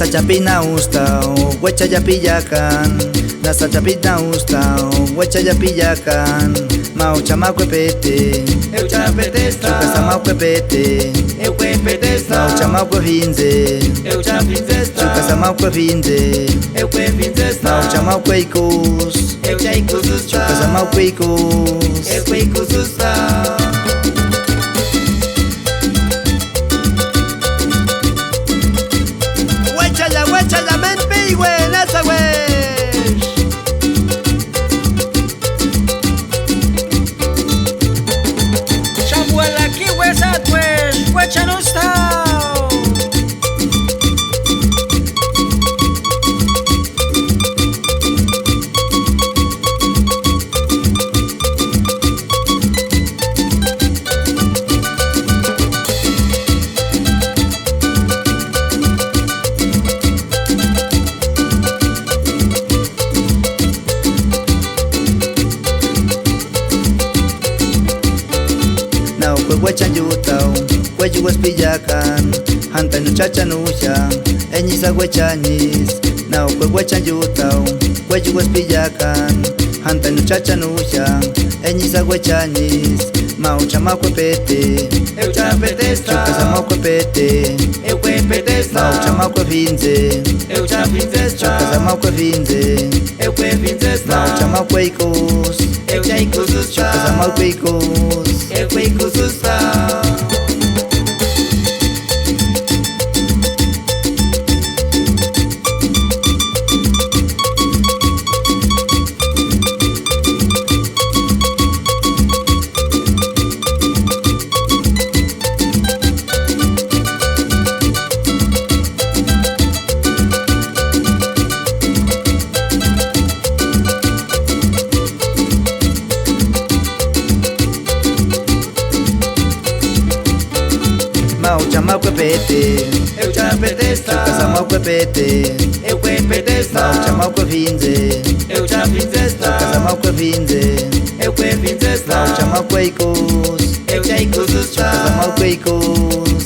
Nasa chapina usta, huecha ya pillacan. Nasa chapina usta, huecha ya pillacan. Mau chamaco pete, eu chapetesta. Chuca samau pete, eu quepetesta. mau chamaco vinze, eu chapinzesta. Chuca samau vinze, eu quepinzesta. mau chamaco icus, eu chaicuzusta. Chuca samau icus, eu queicuzusta. Huecha ya men pigüe, nasa wesh. Chambuela ki wesat wesh, huecha no está. huechan yutao, hueyugues pillacan, hanta no chachanuya, eñisa huechanis, nao huechan yutao, hueyugues pillacan, hanta no chachanuya, eñisa huechanis, mao chamaco pete, eu chapetesta, chuca samauco pete, eu quepetesta, mao chamaco vinze, eu chapinzesta, chuca samauco vinze, eu quepinzesta, mao chamaco icus, eu chaicuzusta, chuca samauco icus, eu queicuzusta. Mau chamaco pete, eu chapetesta, chuca samauco pete, eu quepetesta, mau chamaco vinze, eu chapinzesta, chuca samauco vinze, eu quepinzesta, mau chamaco icus, eu chaicuzusta, chuca samauco icus.